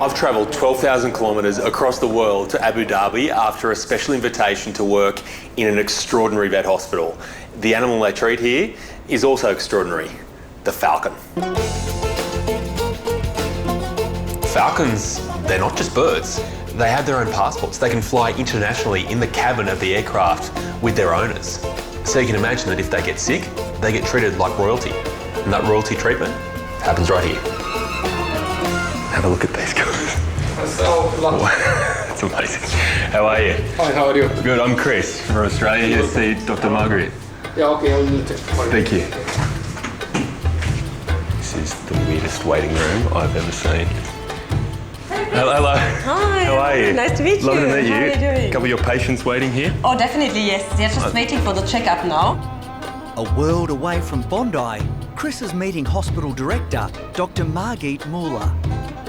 I've travelled 12,000 kilometres across the world to Abu Dhabi after a special invitation to work in an extraordinary vet hospital. The animal they treat here is also extraordinary, the falcon. Falcons, they're not just birds. They have their own passports. They can fly internationally in the cabin of the aircraft with their owners. So you can imagine that if they get sick, they get treated like royalty. And that royalty treatment happens right here. Have a look at these guys. That's amazing. How are you? Hi, how are you? Good, I'm Chris from Australia, here to see Dr. Margaret. Yeah, okay, I'll take it. Thank you. This is the weirdest waiting room I've ever seen. Hello. Hi. How are you? Nice to meet you. Lovely to meet you. How are you doing? A couple of your patients waiting here? Oh, definitely, yes. They're just waiting for the checkup now. A world away from Bondi, Chris is meeting hospital director, Dr. Margaret Muller.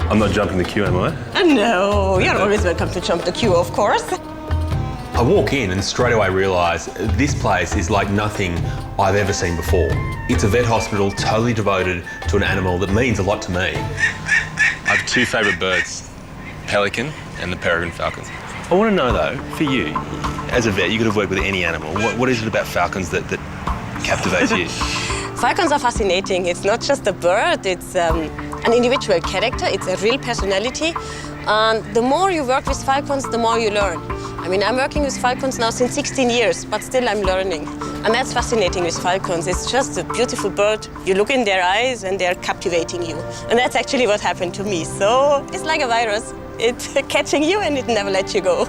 I'm not jumping the queue, am I? No, you're always welcome to jump the queue, of course. I walk in and straight away realise this place is like nothing I've ever seen before. It's a vet hospital totally devoted to an animal that means a lot to me. I have two favourite birds, pelican and the peregrine falcon. I want to know though, for you, as a vet, you could have worked with any animal. What is it about falcons that captivates you? Falcons are fascinating. It's not just a bird, it's an individual character, it's a real personality. And the more you work with falcons, the more you learn. I mean, I'm working with falcons now since 16 years, but still I'm learning. And that's fascinating with falcons. It's just a beautiful bird. You look in their eyes and they're captivating you. And that's actually what happened to me. So it's like a virus. It's catching you and it never lets you go.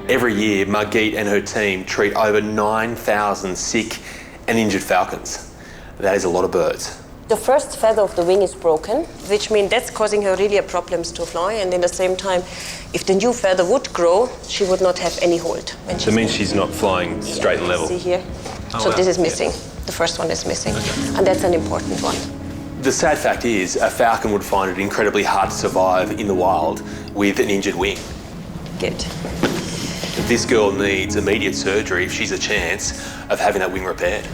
Every year, Margit and her team treat over 9,000 sick and injured falcons. That is a lot of birds. The first feather of the wing is broken, which means that's causing her really problems to fly. And at the same time, if the new feather would grow, she would not have any hold. So it means she's not flying straight and level? See here? Oh, so wow. this is missing. The first one is missing. Okay. And that's an important one. The sad fact is, a falcon would find it incredibly hard to survive in the wild with an injured wing. Good. This girl needs immediate surgery if she's a chance of having that wing repaired.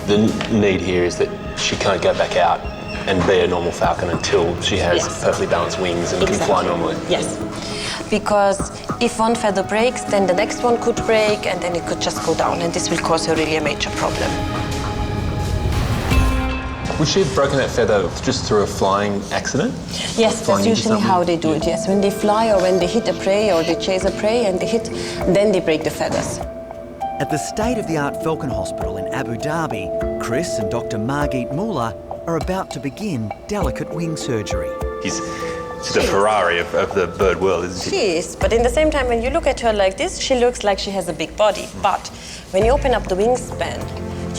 The need here is that she can't go back out and be a normal falcon until she has perfectly balanced wings and can fly normally. Yes, because if one feather breaks, then the next one could break and then it could just go down, and this will cause her really a major problem. Would she have broken that feather just through a flying accident? Yes, that's usually how they do it, yes. When they fly or when they hit a prey or they chase a prey and they hit, then they break the feathers. At the state-of-the-art Falcon Hospital in Abu Dhabi, Chris and Dr. Margaret Muller are about to begin delicate wing surgery. She's the Ferrari of the bird world, isn't she? She is, but in the same time, when you look at her like this, she looks like she has a big body. But when you open up the wingspan,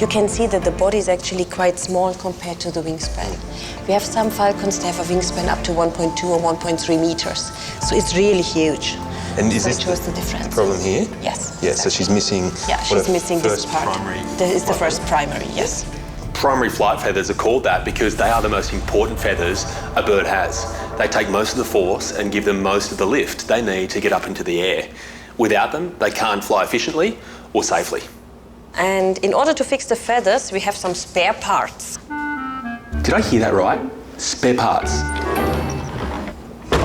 you can see that the body is actually quite small compared to the wingspan. We have some falcons that have a wingspan up to 1.2 or 1.3 meters. So it's really huge. And is this the difference. Problem here? Yes. Yeah, so she's missing. Yeah, she's missing this part. It's the first primary, yes. Primary flight feathers are called that because they are the most important feathers a bird has. They take most of the force and give them most of the lift they need to get up into the air. Without them, they can't fly efficiently or safely. And in order to fix the feathers, we have some spare parts. Did I hear that right? Spare parts.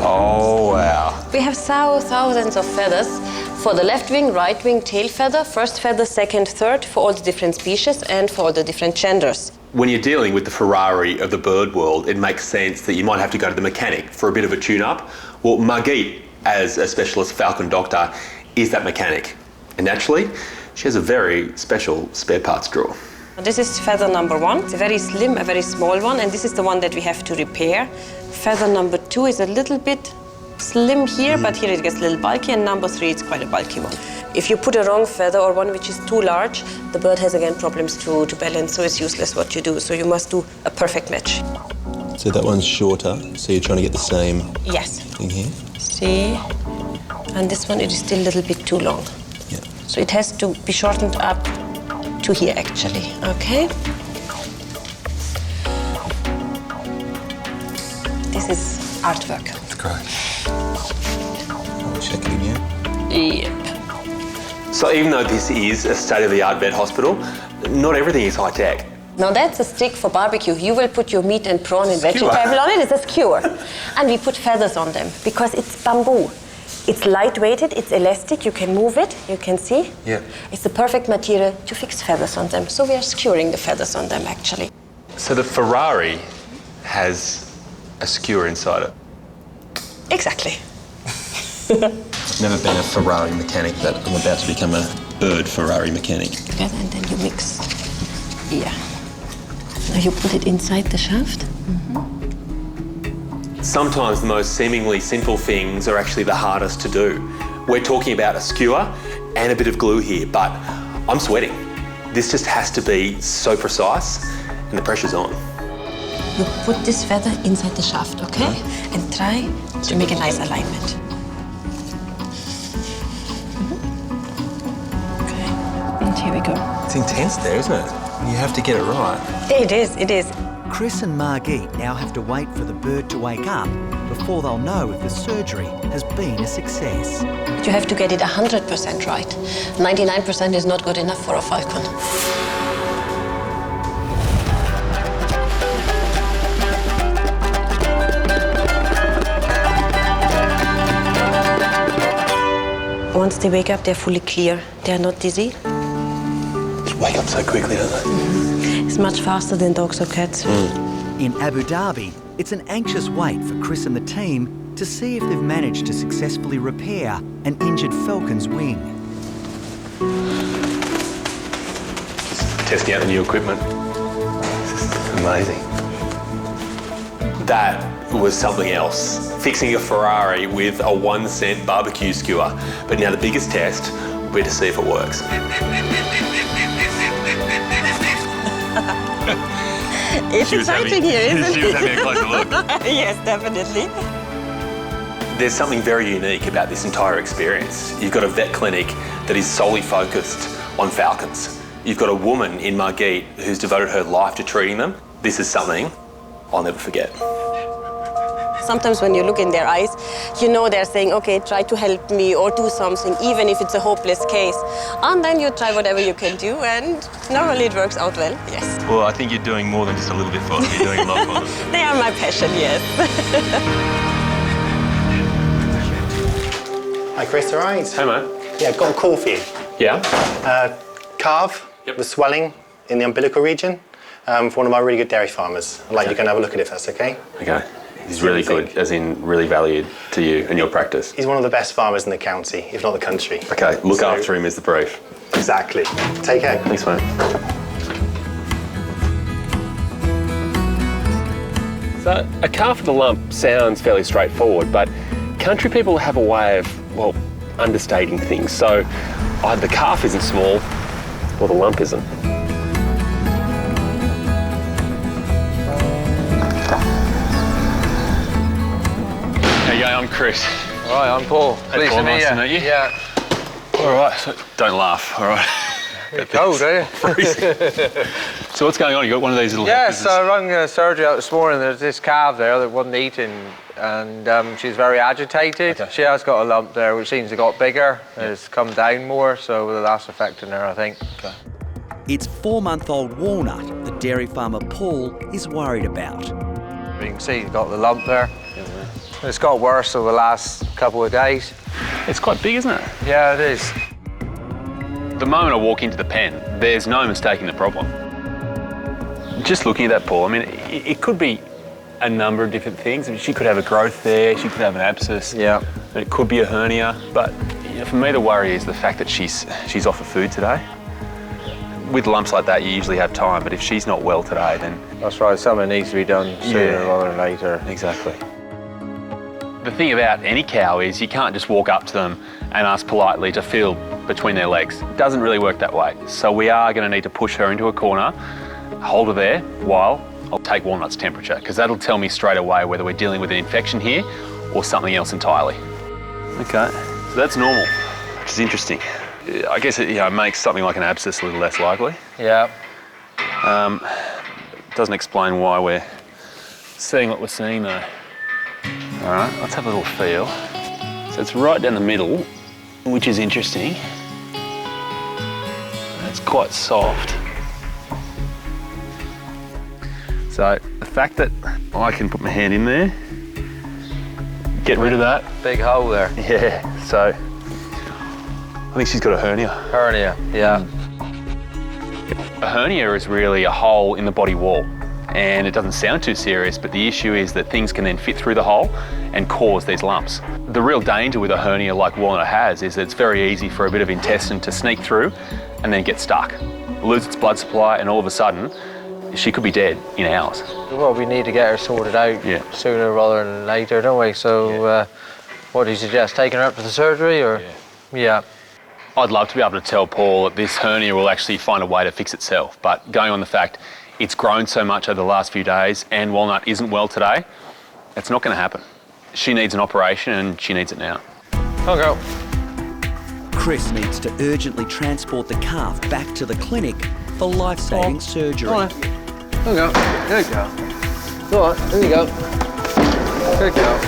Oh, wow. We have thousands of feathers for the left wing, right wing, tail feather, first feather, second, third, for all the different species and for all the different genders. When you're dealing with the Ferrari of the bird world, it makes sense that you might have to go to the mechanic for a bit of a tune-up. Well, Margit, as a specialist falcon doctor, is that mechanic. And naturally, she has a very special spare parts drawer. This is feather number 1. It's a very slim, a very small one, and this is the one that we have to repair. Feather number 2 is a little bit slim here, but here it gets a little bulky, and number 3 is quite a bulky one. If you put a wrong feather or one which is too large, the bird has again problems to balance, so it's useless what you do. So you must do a perfect match. So that one's shorter, so you're trying to get the same thing here? See? And this one, it is still a little bit too long. Yeah. So it has to be shortened up to here, actually, okay? This is artwork. That's great. I'll check it again. Yep. So even though this is a state-of-the-art vet hospital, not everything is high-tech. Now that's a stick for barbecue. You will put your meat and prawn and vegetable on it. It's a skewer. And we put feathers on them because it's bamboo. It's lightweighted, it's elastic, you can move it, you can see. Yeah. It's the perfect material to fix feathers on them. So we are skewering the feathers on them actually. So the Ferrari has a skewer inside it. Exactly. I've never been a Ferrari mechanic, but I'm about to become a bird Ferrari mechanic. Together and then you mix. Yeah. Now you put it inside the shaft. Sometimes the most seemingly simple things are actually the hardest to do. We're talking about a skewer and a bit of glue here, but I'm sweating. This just has to be so precise and the pressure's on. You put this feather inside the shaft, okay? And try to make a nice alignment. Okay, and here we go. It's intense there, isn't it? You have to get it right. It is, it is. Chris and Margit now have to wait for the bird to wake up before they'll know if the surgery has been a success. You have to get it 100% right. 99% is not good enough for a falcon. Once they wake up, they're fully clear. They're not dizzy. Just wake up so quickly, don't they? It's much faster than dogs or cats. In Abu Dhabi, it's an anxious wait for Chris and the team to see if they've managed to successfully repair an injured falcon's wing. Just testing out the new equipment. This is amazing. That was something else. Fixing a Ferrari with a 1 cent barbecue skewer. But now the biggest test will be to see if it works. It's exciting here, isn't it? She was having a closer look. Yes, definitely. There's something very unique about this entire experience. You've got a vet clinic that is solely focused on falcons. You've got a woman in Margit who's devoted her life to treating them. This is something I'll never forget. Sometimes when you look in their eyes, you know they're saying, okay, try to help me or do something, even if it's a hopeless case. And then you try whatever you can do, and normally it works out well, yes. Well, I think you're doing more than just a little bit for them. You're doing a lot for them. They are my passion, yes. Hi, Chris, all right? Hey, mate. Yeah, I've got a call for you. Yeah? Calf with swelling in the umbilical region for one of my really good dairy farmers. I'd like you to go and have a look at it if that's okay. Okay. He's really good, as in really valued to you and your practice. He's one of the best farmers in the county, if not the country. Okay, look after him is the brief. Exactly. Take care. Thanks, mate. So, a calf with a lump sounds fairly straightforward, but country people have a way of, well, understating things. So, either the calf isn't small or the lump isn't. Hey, I'm Chris. All right, I'm Paul. Hey, Paul, nice to meet you. Yeah. All right, so don't laugh, all right? You're cold, eh? Freezing. So what's going on? You got one of these little Yeah, so I rang surgery out this morning. There's this calf there that wasn't eating, and she's very agitated. Okay. She has got a lump there, which seems to got bigger. It's come down more, so that's affecting her, I think. Okay. It's 4-month-old Walnut that dairy farmer Paul is worried about. You can see he's got the lump there. It's got worse over the last couple of days. It's quite big, isn't it? Yeah, it is. The moment I walk into the pen, there's no mistaking the problem. Just looking at that, Paul, I mean, it could be a number of different things. I mean, she could have a growth there, she could have an abscess. Yeah. It could be a hernia, but you know, for me the worry is the fact that she's off of food today. With lumps like that, you usually have time, but if she's not well today, then... That's right, something needs to be done sooner rather than later. Exactly. The thing about any cow is you can't just walk up to them and ask politely to feel between their legs. It doesn't really work that way. So we are going to need to push her into a corner, hold her there while I'll take Walnut's temperature, because that'll tell me straight away whether we're dealing with an infection here or something else entirely. Okay, so that's normal, which is interesting. I guess it makes something like an abscess a little less likely. Yeah. Doesn't explain why we're seeing what we're seeing though. All right, let's have a little feel. So it's right down the middle, which is interesting. It's quite soft. So the fact that I can put my hand in there, get rid of that. Big hole there. Yeah, so I think she's got a hernia. Hernia, yeah. A hernia is really a hole in the body wall, and it doesn't sound too serious, but the issue is that things can then fit through the hole and cause these lumps. The real danger with a hernia like Walnut has is that it's very easy for a bit of intestine to sneak through and then get stuck, lose its blood supply, and all of a sudden she could be dead in hours. Well, we need to get her sorted out sooner rather than later, don't we? So what do you suggest, taking her up to the surgery or? Yeah. I'd love to be able to tell Paul that this hernia will actually find a way to fix itself, but going on the fact it's grown so much over the last few days and Walnut isn't well today, it's not going to happen. She needs an operation and she needs it now. I'll go. Chris needs to urgently transport the calf back to the clinic for life-saving surgery. I'll go. Good go. Go on, there you go. Good go.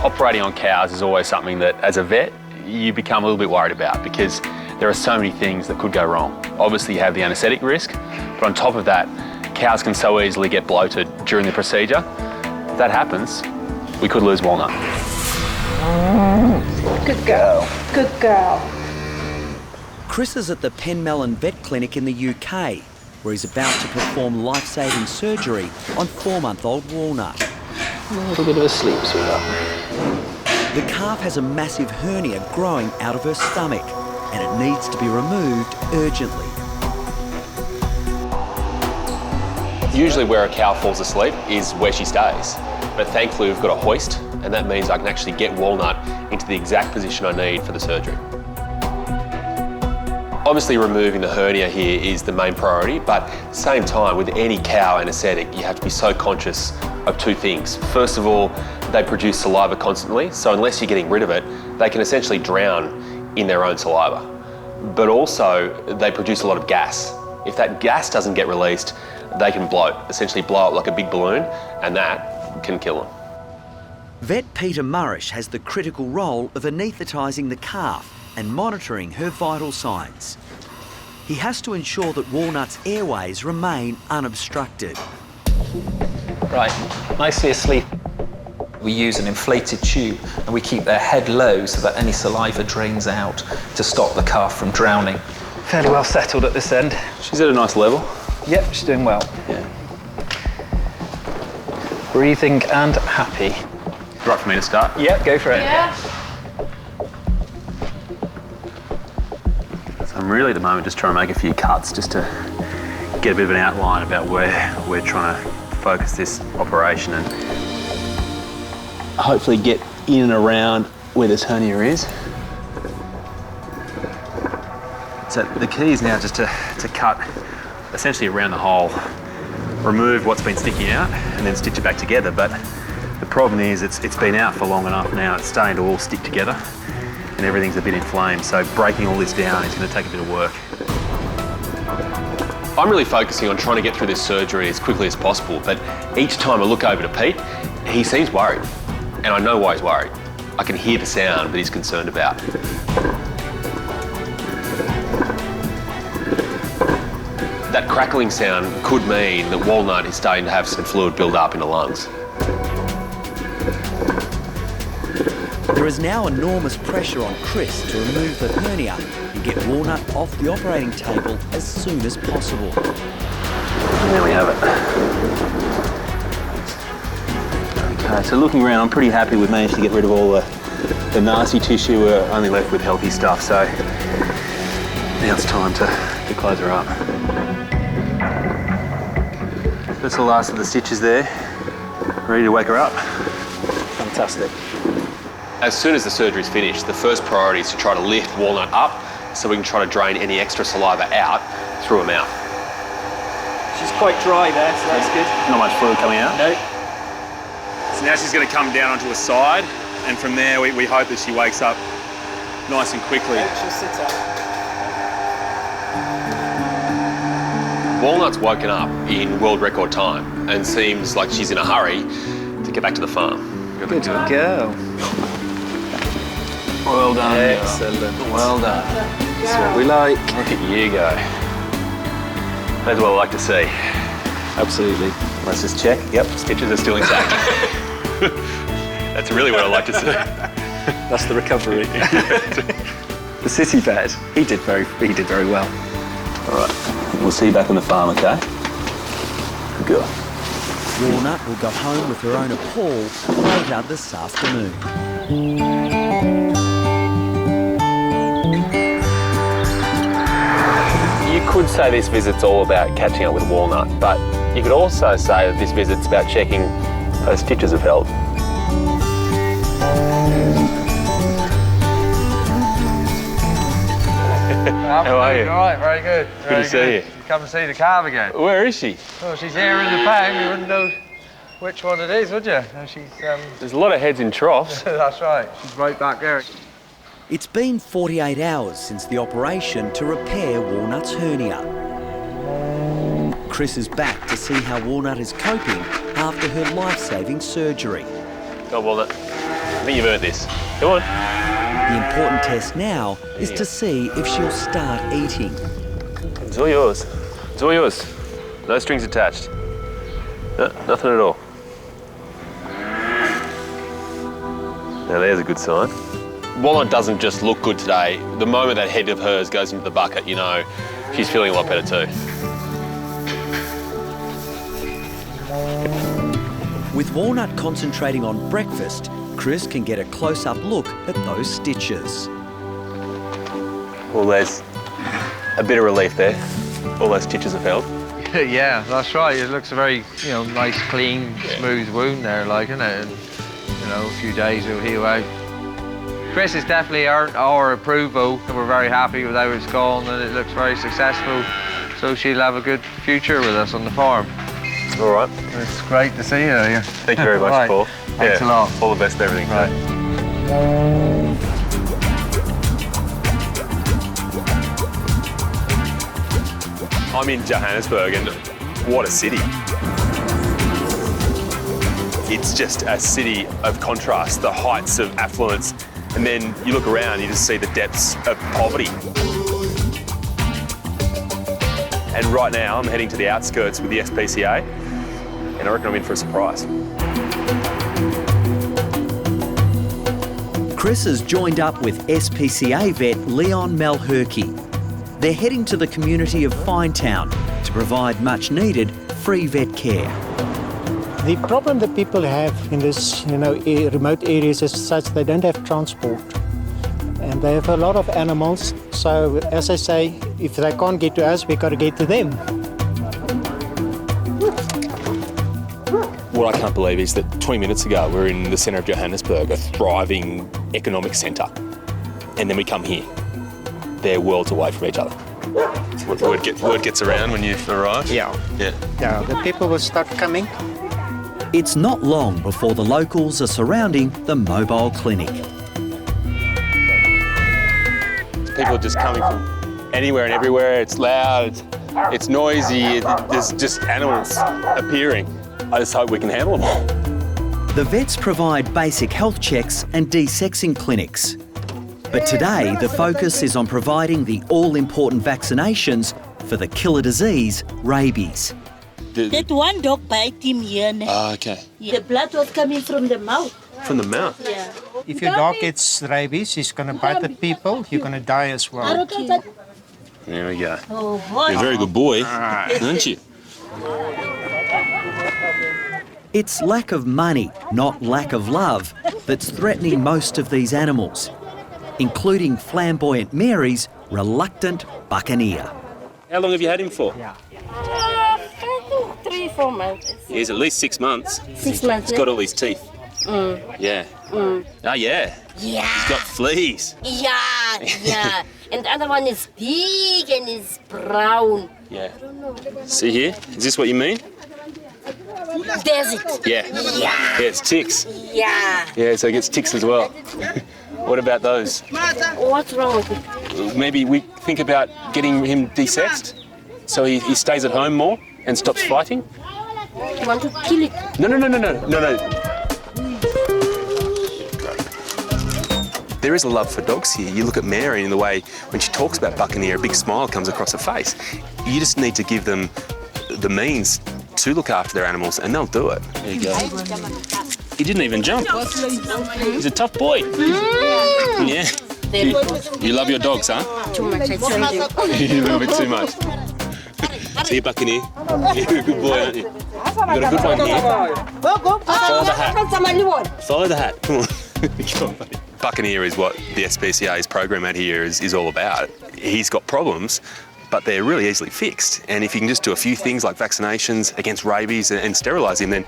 Operating on cows is always something that, as a vet, you become a little bit worried about because there are so many things that could go wrong. Obviously, you have the anaesthetic risk, but on top of that, cows can so easily get bloated during the procedure. If that happens, we could lose Walnut. Good girl. Good girl. Chris is at the Penmelon Vet Clinic in the UK, where he's about to perform life-saving surgery on 4-month-old Walnut. A little bit of a sleep, sweetheart. The calf has a massive hernia growing out of her stomach, and it needs to be removed urgently. Usually where a cow falls asleep is where she stays, but thankfully we've got a hoist, and that means I can actually get Walnut into the exact position I need for the surgery. Obviously removing the hernia here is the main priority, but at the same time with any cow anaesthetic you have to be so conscious of two things. First of all, they produce saliva constantly, so unless you're getting rid of it, they can essentially drown in their own saliva. But also, they produce a lot of gas. If that gas doesn't get released, they can bloat, essentially blow up like a big balloon, and that can kill them. Vet Peter Murrish has the critical role of anaesthetising the calf and monitoring her vital signs. He has to ensure that Walnut's airways remain unobstructed. Right, nicely asleep. We use an inflated tube and we keep their head low so that any saliva drains out to stop the calf from drowning. Fairly well settled at this end. She's at a nice level. Yep, she's doing well. Yeah. Breathing and happy. Right for me to start? Yep, go for it. Yeah. So I'm really at the moment just trying to make a few cuts just to get a bit of an outline about where we're trying to focus this operation and hopefully get in and around where this hernia is. So the key is now just to cut essentially around the hole, remove what's been sticking out and then stitch it back together. But the problem is it's been out for long enough now, it's starting to all stick together and everything's a bit inflamed. So breaking all this down is going to take a bit of work. I'm really focusing on trying to get through this surgery as quickly as possible, but each time I look over to Pete, he seems worried. And I know why he's worried. I can hear the sound that he's concerned about. That crackling sound could mean that Walnut is starting to have some fluid build up in the lungs. There is now enormous pressure on Chris to remove the hernia and get Walnut off the operating table as soon as possible. And there we have it. Okay, so looking around, I'm pretty happy we've managed to get rid of all the nasty tissue. We're only left with healthy stuff, so now it's time to close her up. That's the last of the stitches there. Ready to wake her up. Fantastic. As soon as the surgery's finished, the first priority is to try to lift Walnut up so we can try to drain any extra saliva out through her mouth. She's quite dry there, so that's good. Not much fluid coming out? No. So now she's going to come down onto her side, and from there we hope that she wakes up nice and quickly. She'll sit up. Walnut's woken up in world record time and seems like she's in a hurry to get back to the farm. Good girl. Well done. Excellent. Well done. That's what we like. Look at you go. That's what I like to see. Absolutely. Let's just check. Yep, stitches are still intact. That's really what I like to see. That's the recovery. The city vet, he did very well. All right, we'll see you back on the farm, okay? Good girl. Walnut will go home with her owner Paul later this afternoon. You could say this visit's all about catching up with Walnut, but you could also say that this visit's about checking her stitches have held. How are you? All right, very good. Good to see you. Come and see the calf again. Where is she? Oh, she's here in the pen. You wouldn't know which one it is, would you? No, she's. There's a lot of heads in troughs. That's right. She's right back there. It's been 48 hours since the operation to repair Walnut's hernia. Chris is back to see how Walnut is coping after her life-saving surgery. Go on, Walnut. I think you've earned this. Come on. The important test now is to see if she'll start eating. It's all yours. It's all yours. No strings attached. No, nothing at all. Now there's a good sign. Walnut doesn't just look good today. The moment that head of hers goes into the bucket, you know, she's feeling a lot better too. With Walnut concentrating on breakfast, Chris can get a close-up look at those stitches. Well, there's a bit of relief there. All those stitches have held. Yeah, that's right. It looks a very, nice, clean, smooth wound there, like, isn't it? And, a few days it'll heal out. Chris has definitely earned our approval, and we're very happy with how it's gone, and it looks very successful. So she'll have a good future with us on the farm. All right. It's great to see you here. Thank you very much, Right. Paul. Thanks a lot. All the best with everything. Right. I'm in Johannesburg, and what a city. It's just a city of contrast, the heights of affluence, and then you look around, you just see the depths of poverty. And right now, I'm heading to the outskirts with the SPCA, and I reckon I'm in for a surprise. Chris has joined up with SPCA vet Leon Malherkey. They're heading to the community of Finetown to provide much-needed free vet care. The problem that people have in this, remote areas is such they don't have transport. And they have a lot of animals. So, as I say, if they can't get to us, we've got to get to them. What I can't believe is that 20 minutes ago, we're in the centre of Johannesburg, a thriving economic centre. And then we come here. They're worlds away from each other. Word gets around when you arrive? Yeah, the people will start coming. It's not long before the locals are surrounding the mobile clinic. People are just coming from anywhere and everywhere. It's loud, it's noisy, there's just animals appearing. I just hope we can handle them all. The vets provide basic health checks and desexing clinics. But today, the focus is on providing the all-important vaccinations for the killer disease, rabies. That one dog bite him here. Okay. The blood was coming from the mouth. From the mouth? Yeah. If your dog gets rabies, he's going to bite the people, you're going to die as well. There we go. Oh, boy. You're a very good boy, aren't you? It's lack of money, not lack of love, that's threatening most of these animals, including flamboyant Mary's reluctant buccaneer. How long have you had him for? 3-4 months. He's at least 6 months. 6 months. He's got all these teeth. Yeah. Oh, yeah. Yeah. He's got fleas. Yeah. And the other one is big and is brown. Yeah. See here? Is this what you mean? There's it. Yeah. Yeah, it's ticks. Yeah. Yeah, so it gets ticks as well. What about those? What's wrong with it? Maybe we think about getting him desexed so he stays at home more and stops fighting? You want to kill it? No. There is a love for dogs here. You look at Mary in the way when she talks about buccaneer, a big smile comes across her face. You just need to give them the means to look after their animals, and they'll do it. There you go. He didn't even jump. He's a tough boy. Yeah. You love your dogs, huh? Too much, I told you. A little bit too much. See you, Buccaneer. You're a good boy, aren't you? You got a good one here. Follow the hat. Follow the hat. Come on. Come on, buddy. Buccaneer is what the SPCA's program out here is all about. He's got problems, but they're really easily fixed. And if you can just do a few things like vaccinations against rabies and sterilise him, then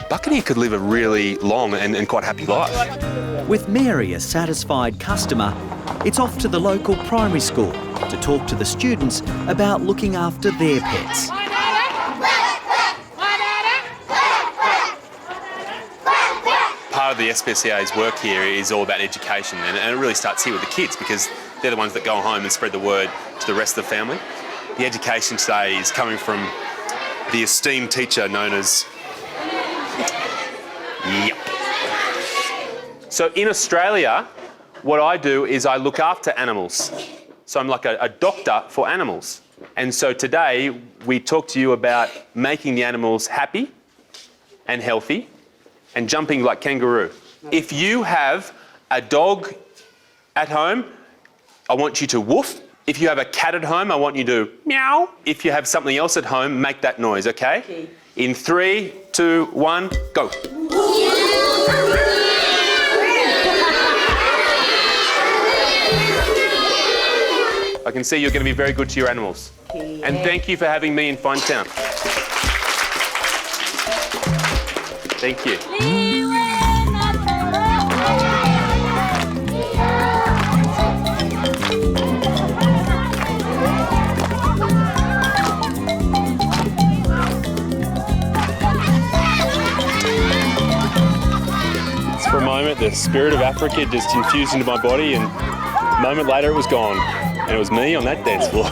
Buccaneer could live a really long and quite happy life. With Mary a satisfied customer, it's off to the local primary school to talk to the students about looking after their pets. Part of the SPCA's work here is all about education, and it really starts here with the kids because they're the ones that go home and spread the word to the rest of the family. The education today is coming from the esteemed teacher known as... Yep. So in Australia, what I do is I look after animals. So I'm like a doctor for animals. And so today we talk to you about making the animals happy and healthy and jumping like kangaroo. If you have a dog at home, I want you to woof. If you have a cat at home, I want you to meow. If you have something else at home, make that noise, okay? In 3, 2, 1, go. I can see you're going to be very good to your animals. And thank you for having me in Finetown. Thank you. For a moment, the spirit of Africa just infused into my body, and a moment later it was gone. And it was me on that dance floor.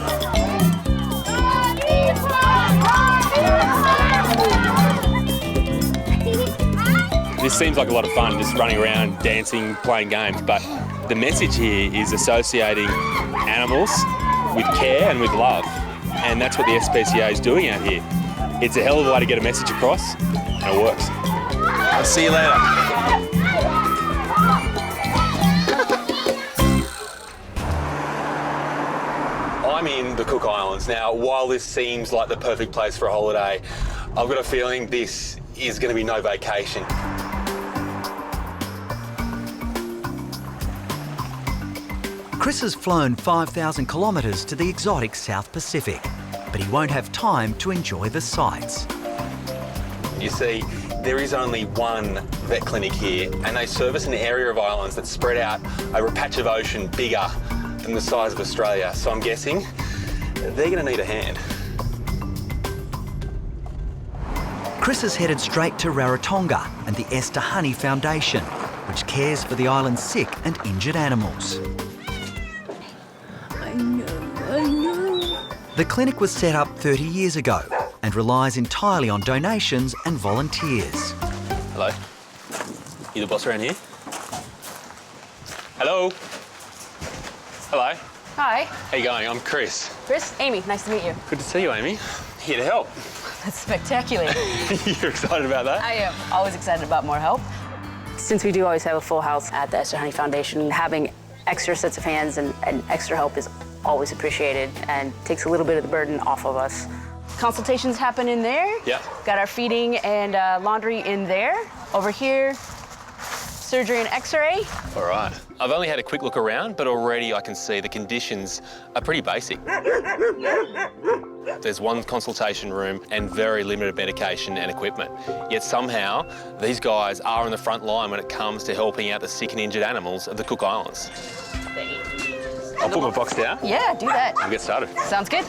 This seems like a lot of fun, just running around, dancing, playing games, but the message here is associating animals with care and with love. And that's what the SPCA is doing out here. It's a hell of a way to get a message across, and it works. I'll see you later. I'm in the Cook Islands. Now, while this seems like the perfect place for a holiday, I've got a feeling this is going to be no vacation. Chris has flown 5,000 kilometres to the exotic South Pacific, but he won't have time to enjoy the sights. You see, there is only one vet clinic here, and they service an area of islands that's spread out over a patch of ocean bigger than the size of Australia. So I'm guessing they're going to need a hand. Chris is headed straight to Rarotonga and the Esther Honey Foundation, which cares for the island's sick and injured animals. I know. The clinic was set up 30 years ago and relies entirely on donations and volunteers. Hello? You the boss around here? Hello? Hello? Hi. How you going? I'm Chris. Chris, Amy, nice to meet you. Good to see you, Amy. Here to help. That's spectacular. You're excited about that? I am always excited about more help. Since we do always have a full house at the Esther Honey Foundation, having extra sets of hands and extra help is always appreciated and takes a little bit of the burden off of us. Consultations happen in there. Yeah. Got our feeding and laundry in there. Over here, surgery and x-ray. All right. I've only had a quick look around, but already I can see the conditions are pretty basic. There's one consultation room and very limited medication and equipment. Yet somehow, these guys are on the front line when it comes to helping out the sick and injured animals of the Cook Islands. I'll put my box down. Yeah, do that. We'll get started. Sounds good.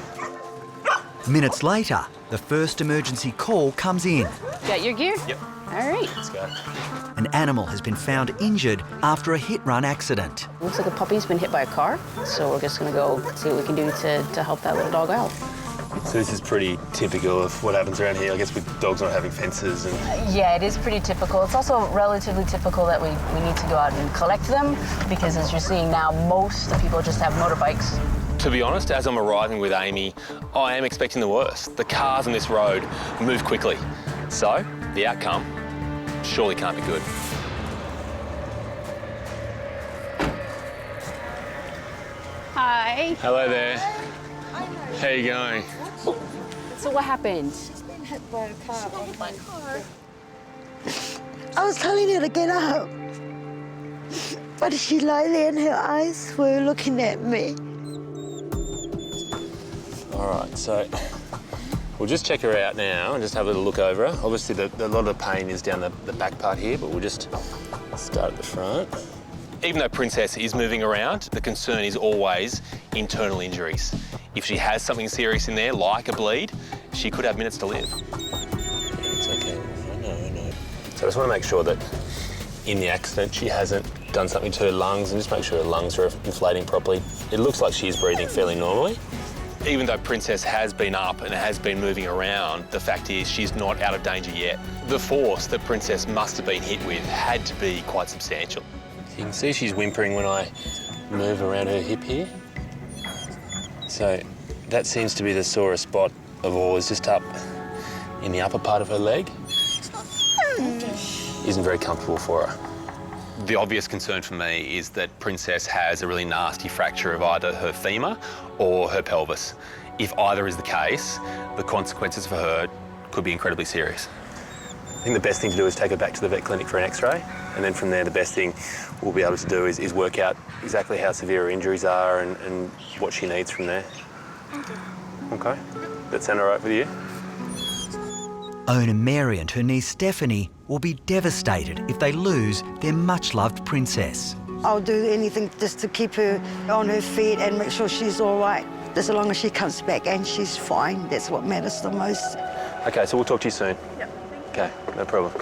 Minutes later, the first emergency call comes in. Got your gear? Yep. All right. Let's go. An animal has been found injured after a hit-run accident. Looks like a puppy's been hit by a car, so we're just gonna go see what we can do to help that little dog out. So this is pretty typical of what happens around here, I guess, with dogs not having fences and... Yeah, it is pretty typical. It's also relatively typical that we need to go out and collect them because as you're seeing now, most of the people just have motorbikes To be honest, as I'm arriving with Amy, I am expecting the worst. The cars on this road move quickly. So, the outcome surely can't be good. Hi. Hello there. How are you going? So what happened? I was telling her to get up, but she lay there and her eyes were looking at me. All right, so we'll just check her out now and just have a little look over her. Obviously, a lot of the pain is down the back part here, but we'll just start at the front. Even though Princess is moving around, the concern is always internal injuries. If she has something serious in there, like a bleed, she could have minutes to live. It's okay. I know. So I just want to make sure that in the accident she hasn't done something to her lungs, and just make sure her lungs are inflating properly. It looks like she's breathing fairly normally. Even though Princess has been up and has been moving around, the fact is she's not out of danger yet. The force that Princess must have been hit with had to be quite substantial. You can see she's whimpering when I move around her hip here. So that seems to be the sorest spot of all, is just up in the upper part of her leg. Isn't very comfortable for her. The obvious concern for me is that Princess has a really nasty fracture of either her femur or her pelvis. If either is the case, the consequences for her could be incredibly serious. I think the best thing to do is take her back to the vet clinic for an x-ray, and then from there the best thing we'll be able to do is work out exactly how severe her injuries are and what she needs from there. Okay. That sound all right with you? Owner Mary and her niece Stephanie will be devastated if they lose their much-loved Princess. I'll do anything just to keep her on her feet and make sure she's all right. As long as she comes back and she's fine, that's what matters the most. Okay, so we'll talk to you soon. Yep. Okay, no problem.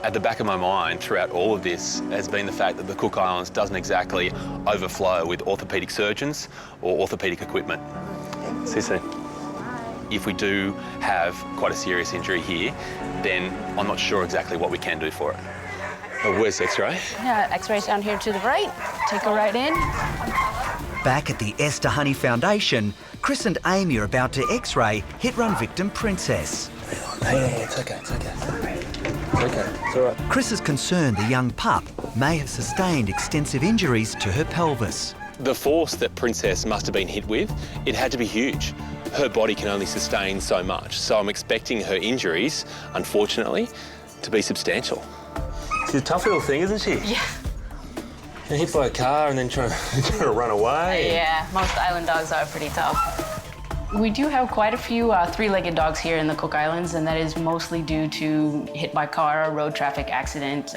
At the back of my mind throughout all of this has been the fact that the Cook Islands doesn't exactly overflow with orthopaedic surgeons or orthopaedic equipment. See you soon. If we do have quite a serious injury here, then I'm not sure exactly what we can do for it. Oh, where's the x-ray? Yeah, x-ray's down here to the right. Take her right in. Back at the Esther Honey Foundation, Chris and Amy are about to x-ray hit-run victim Princess. Hey, it's okay, it's okay. It's okay, it's all right. Chris is concerned the young pup may have sustained extensive injuries to her pelvis. The force that Princess must have been hit with, it had to be huge. Her body can only sustain so much, so I'm expecting her injuries, unfortunately, to be substantial. She's a tough little thing, isn't she? Yeah. Hit by a car and then trying to run away. Yeah, most island dogs are pretty tough. We do have quite a few three-legged dogs here in the Cook Islands, and that is mostly due to hit by car or road traffic accident.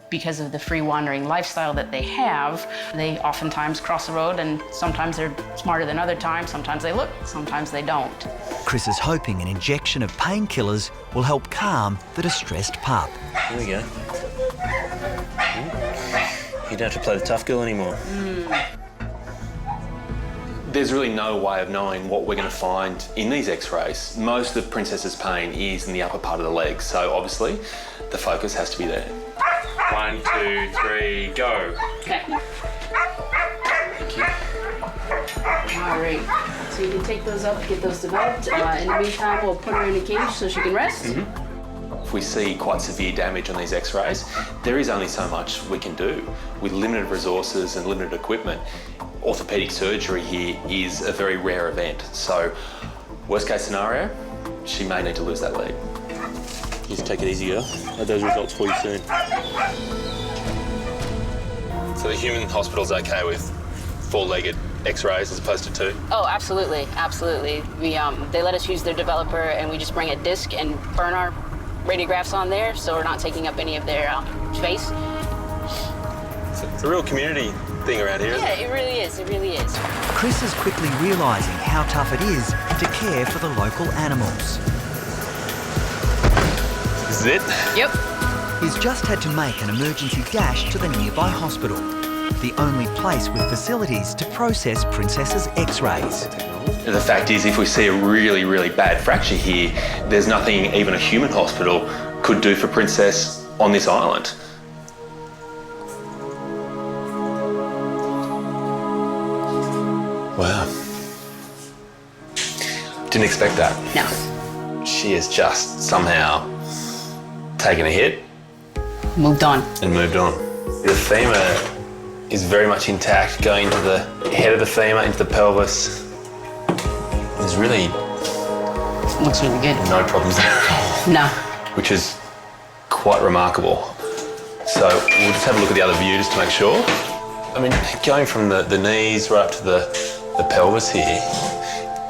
Because of the free-wandering lifestyle that they have, they oftentimes cross the road, and sometimes they're smarter than other times. Sometimes they look, sometimes they don't. Chris is hoping an injection of painkillers will help calm the distressed pup. Here we go. You don't have to play the tough girl anymore. There's really no way of knowing what we're going to find in these x-rays. Most of Princess's pain is in the upper part of the leg, so obviously the focus has to be there. 1, 2, 3, go. Okay. Thank you. All right. So you can take those up, get those developed. In the meantime, we'll put her in a cage so she can rest. If we see quite severe damage on these x-rays, there is only so much we can do. With limited resources and limited equipment, orthopaedic surgery here is a very rare event. So, worst case scenario, she may need to lose that leg. Just take it easy, girl. I'll have those results for you soon. So the human hospital's okay with 4-legged x-rays as opposed to 2? Oh, absolutely, absolutely. They let us use their developer, and we just bring a disc and burn our radiographs on there, so we're not taking up any of their space. It's a real community thing around here, isn't it? Yeah, it really is, it really is. Chris is quickly realising how tough it is to care for the local animals. This is it? Yep. He's just had to make an emergency dash to the nearby hospital, the only place with facilities to process Princess's x-rays. The fact is, if we see a really, really bad fracture here, there's nothing even a human hospital could do for Princess on this island. Wow. Didn't expect that. No. She has just somehow taken a hit. Moved on. And moved on. The femur is very much intact, going into the head of the femur, into the pelvis. There's really Looks really good. no problems there. No. Which is quite remarkable. So we'll just have a look at the other view just to make sure. I mean, going from the knees right up to the pelvis here,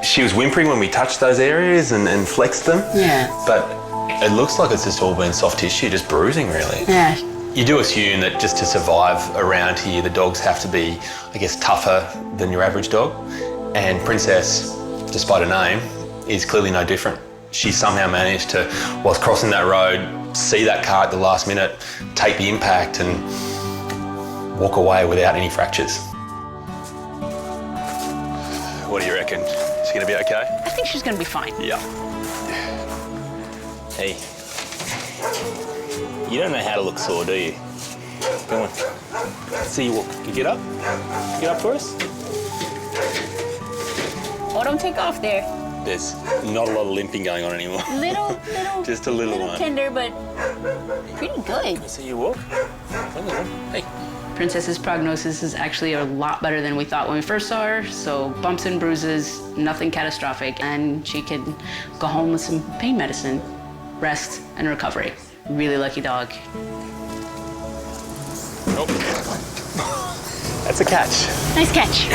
she was whimpering when we touched those areas and flexed them. Yeah. But it looks like it's just all been soft tissue, just bruising really. Yeah. You do assume that just to survive around here, the dogs have to be, I guess, tougher than your average dog. And Princess, despite her name, is clearly no different. She somehow managed to, whilst crossing that road, see that car at the last minute, take the impact and walk away without any fractures. What do you reckon? Is she going to be okay? I think she's going to be fine. Yeah. Hey, you don't know how to look sore, do you? Come on. See you walk. You get up? Get up for us? Oh, don't take off there. There's not a lot of limping going on anymore. Little, Just a little one. tender, but pretty good. See you walk? Come on. Hey. Princess's prognosis is actually a lot better than we thought when we first saw her. So bumps and bruises, nothing catastrophic, and she can go home with some pain medicine, rest, and recovery. Really lucky dog. Oh. That's a catch. Nice catch.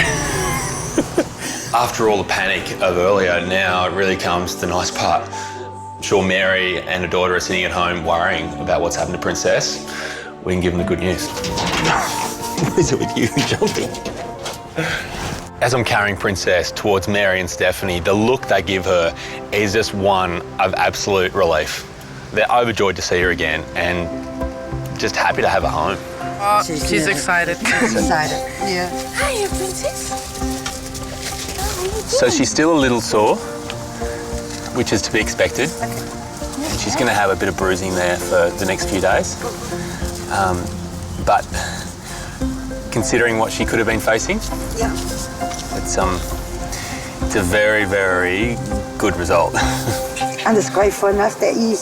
After all the panic of earlier, now it really comes to the nice part. I'm sure Mary and her daughter are sitting at home worrying about what's happened to Princess. We can give them the good news. What is it with you jumping? As I'm carrying Princess towards Mary and Stephanie, the look they give her is just one of absolute relief. They're overjoyed to see her again and just happy to have her home. She's excited. She's excited, yeah. Hiya, princess. So she's still a little sore, which is to be expected. And she's going to have a bit of bruising there for the next few days. But considering what she could have been facing, Yeah. it's a very, very good result. I'm just grateful enough that you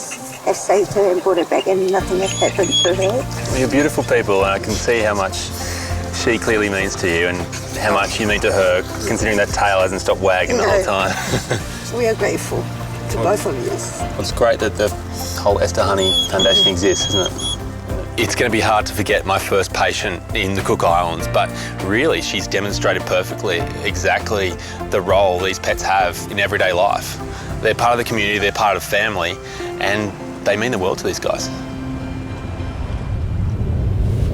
have saved her and brought her back and nothing has happened to her. You're beautiful people, and I can see how much she clearly means to you and how much you mean to her, considering that tail hasn't stopped wagging the whole time. We are grateful to both of you. It's great that the whole Esther Honey Foundation exists, isn't it? It's going to be hard to forget my first patient in the Cook Islands, but really she's demonstrated perfectly exactly the role these pets have in everyday life. They're part of the community, they're part of family, and they mean the world to these guys.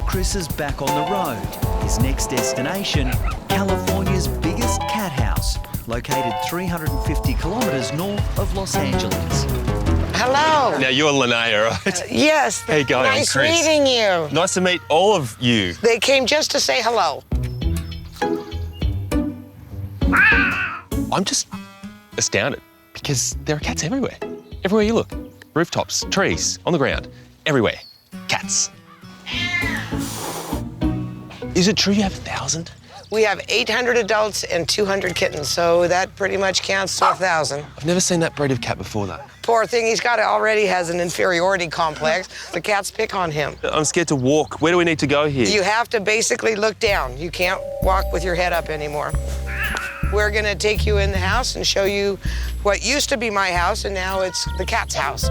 Chris is back on the road. His next destination, California's biggest cat house, located 350 kilometres north of Los Angeles. Hello. Now, you're Linnea, right? Yes. How you going? I'm Nice Chris. meeting you. Nice to meet all of you. They came just to say hello. I'm just astounded because there are cats everywhere. Everywhere you look. Rooftops, trees, on the ground, everywhere. Cats. Is it true you have 1,000? We have 800 adults and 200 kittens, so that pretty much counts to 1,000. I've never seen that breed of cat before, though. Poor thing, already has an inferiority complex. The cats pick on him. I'm scared to walk. Where do we need to go here? You have to basically look down. You can't walk with your head up anymore. We're gonna take you in the house and show you what used to be my house, and now it's the cat's house.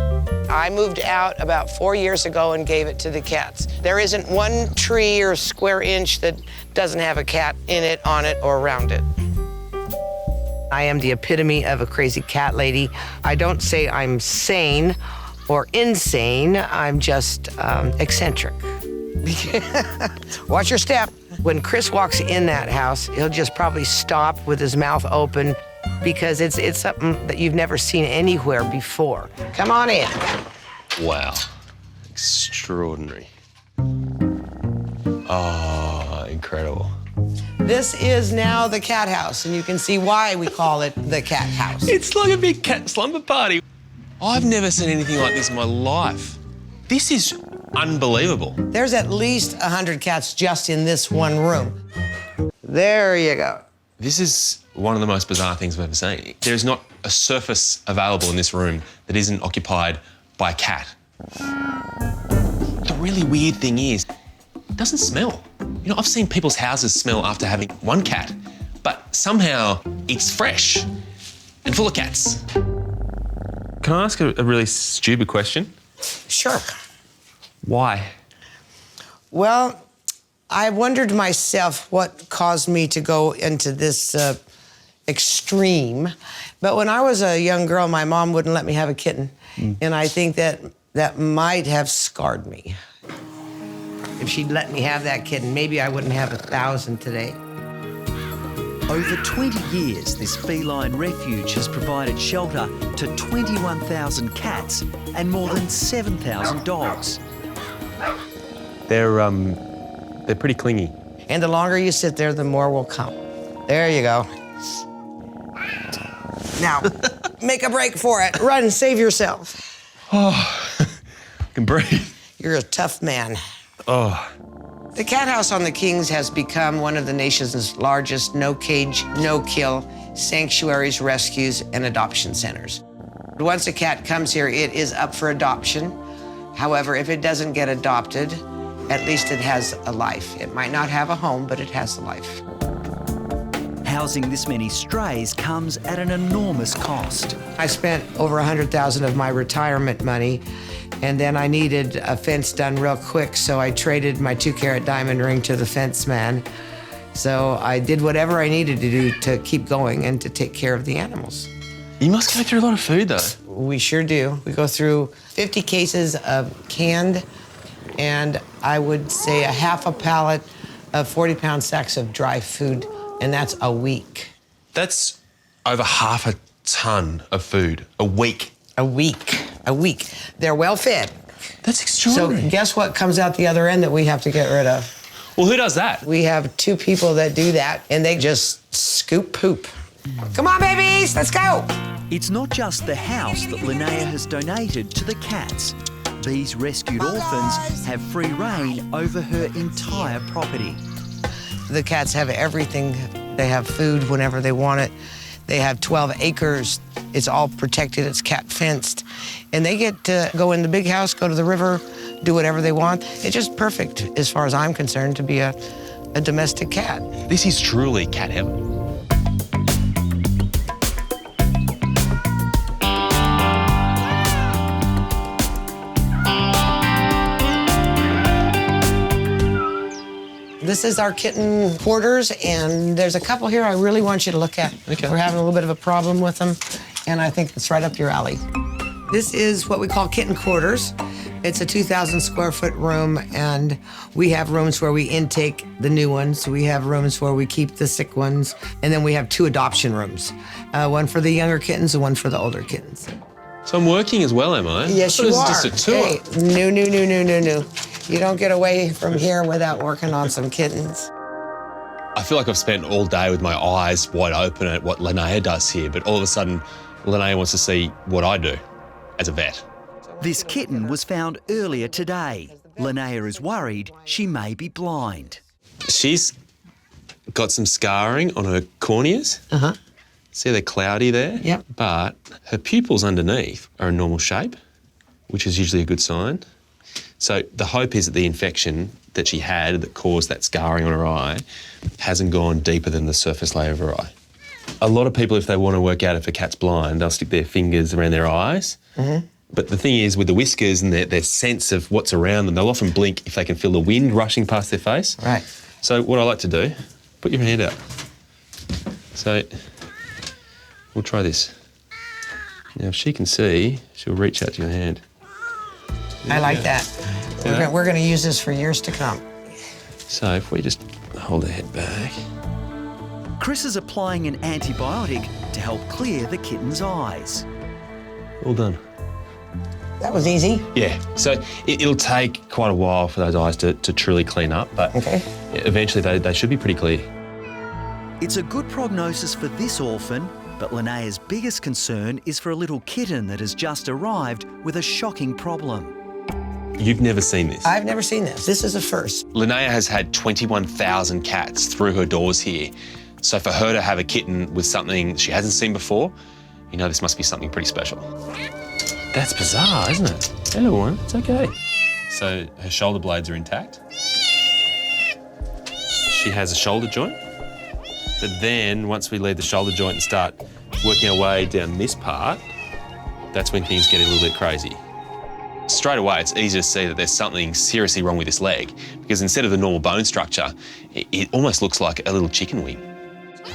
I moved out about 4 years ago and gave it to the cats. There isn't one tree or square inch that doesn't have a cat in it, on it, or around it. I am the epitome of a crazy cat lady. I don't say I'm sane or insane, I'm just eccentric. Watch your step. When Chris walks in that house, he'll just probably stop with his mouth open because it's something that you've never seen anywhere before. Come on in. Wow. Extraordinary. Oh, incredible. This is now the cat house, and you can see why we call it the cat house. It's like a big cat slumber party. I've never seen anything like this in my life. This is unbelievable. There's at least 100 cats just in this one room. There you go. This is one of the most bizarre things I've ever seen. There's not a surface available in this room that isn't occupied by a cat. The really weird thing is, it doesn't smell. You know, I've seen people's houses smell after having one cat, but somehow it's fresh and full of cats. Can I ask a really stupid question? Sure. Why? Well, I wondered myself what caused me to go into this extreme. But when I was a young girl, my mom wouldn't let me have a kitten. And I think that might have scarred me. If she'd let me have that kitten, maybe I wouldn't have 1,000 today. Over 20 years, this feline refuge has provided shelter to 21,000 cats and more than 7,000 dogs. They're pretty clingy. And the longer you sit there, the more will come. There you go. Now, make a break for it. Run, save yourself. Oh, I can breathe. You're a tough man. Oh. The cat house on the Kings has become one of the nation's largest no-cage, no-kill sanctuaries, rescues, and adoption centers. Once a cat comes here, it is up for adoption. However, if it doesn't get adopted, at least it has a life. It might not have a home, but it has a life. Housing this many strays comes at an enormous cost. I spent over $100,000 of my retirement money, and then I needed a fence done real quick, so I traded my 2-carat diamond ring to the fence man. So I did whatever I needed to do to keep going and to take care of the animals. You must go through a lot of food, though. We sure do. We go through 50 cases of canned, and I would say a half a pallet of 40-pound sacks of dry food, and that's a week. That's over half a ton of food a week. A week. They're well fed. That's extraordinary. So guess what comes out the other end that we have to get rid of? Well, who does that? We have 2 people that do that, and they just scoop poop. Come on, babies, let's go. It's not just the house that Linnea has donated to the cats. These rescued orphans have free reign over her entire property. The cats have everything. They have food whenever they want it. They have 12 acres. It's all protected. It's cat fenced. And they get to go in the big house, go to the river, do whatever they want. It's just perfect, as far as I'm concerned, to be a domestic cat. This is truly cat heaven. This is our kitten quarters, and there's a couple here I really want you to look at. Okay. We're having a little bit of a problem with them, and I think it's right up your alley. This is what we call kitten quarters. It's a 2,000 square foot room, and we have rooms where we intake the new ones. We have rooms where we keep the sick ones, and then we have 2 adoption rooms. One for the younger kittens and one for the older kittens. So I'm working as well, am I? Yes, you are. This is just a tour. Hey, no. You don't get away from here without working on some kittens. I feel like I've spent all day with my eyes wide open at what Linnea does here, but all of a sudden, Linnea wants to see what I do as a vet. This kitten was found earlier today. Linnea is worried she may be blind. She's got some scarring on her corneas. Uh-huh. See, they're cloudy there? Yep. But her pupils underneath are a normal shape, which is usually a good sign. So the hope is that the infection that she had that caused that scarring on her eye hasn't gone deeper than the surface layer of her eye. A lot of people, if they want to work out if a cat's blind, they'll stick their fingers around their eyes. Mm-hmm. But the thing is, with the whiskers and their sense of what's around them, they'll often blink if they can feel the wind rushing past their face. Right. So what I like to do, put your hand out. So we'll try this. Now, if she can see, she'll reach out to your hand. I like that. We're going to use this for years to come. So if we just hold her head back. Chris is applying an antibiotic to help clear the kitten's eyes. All done. That was easy. Yeah, so it'll take quite a while for those eyes to truly clean up, but eventually they should be pretty clear. It's a good prognosis for this orphan, but Linnea's biggest concern is for a little kitten that has just arrived with a shocking problem. You've never seen this? I've never seen this. This is a first. Linnea has had 21,000 cats through her doors here. So for her to have a kitten with something she hasn't seen before, you know this must be something pretty special. That's bizarre, isn't it? Hey, little one, it's okay. So her shoulder blades are intact. She has a shoulder joint. But then once we leave the shoulder joint and start working our way down this part, that's when things get a little bit crazy. Straight away, it's easy to see that there's something seriously wrong with this leg, because instead of the normal bone structure, it almost looks like a little chicken wing.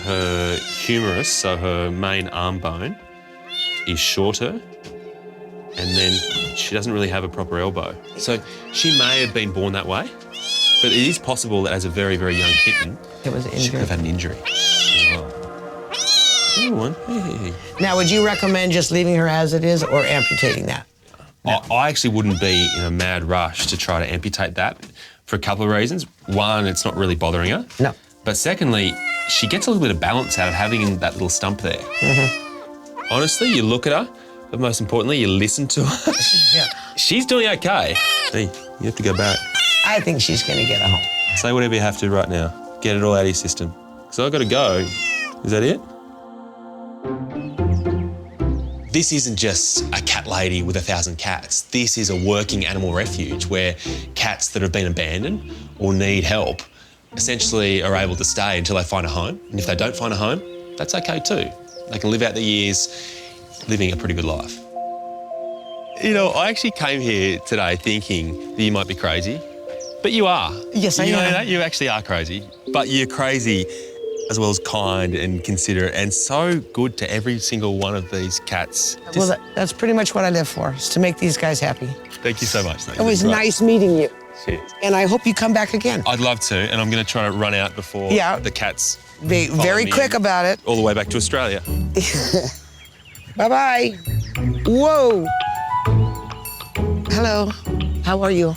Her humerus, so her main arm bone, is shorter, and then she doesn't really have a proper elbow. So she may have been born that way, but it is possible that as a very, very young kitten, she could have had an injury as well. Everyone, hey. Now, would you recommend just leaving her as it is or amputating that? I actually wouldn't be in a mad rush to try to amputate that for a couple of reasons. One, it's not really bothering her. No. But secondly, she gets a little bit of balance out of having that little stump there. Mm-hmm. Honestly, you look at her, but most importantly, you listen to her. Yeah. She's doing okay. Hey, you have to go back. I think she's going to get a home. Say whatever you have to right now. Get it all out of your system. So I've got to go. Is that it? This isn't just a cat lady with 1,000 cats. This is a working animal refuge where cats that have been abandoned or need help essentially are able to stay until they find a home. And if they don't find a home, that's okay too. They can live out their years living a pretty good life. You know, I actually came here today thinking that you might be crazy, but you are. Yes, I am. You know that? You actually are crazy, but you're crazy as well as kind and considerate and so good to every single one of these cats. Well, that's pretty much what I live for, is to make these guys happy. Thank you so much. It was nice meeting you. Cheers. And I hope you come back again. I'd love to, and I'm going to try to run out before the cats Be very quick about it. all the way back to Australia. Bye-bye. Whoa. Hello. How are you?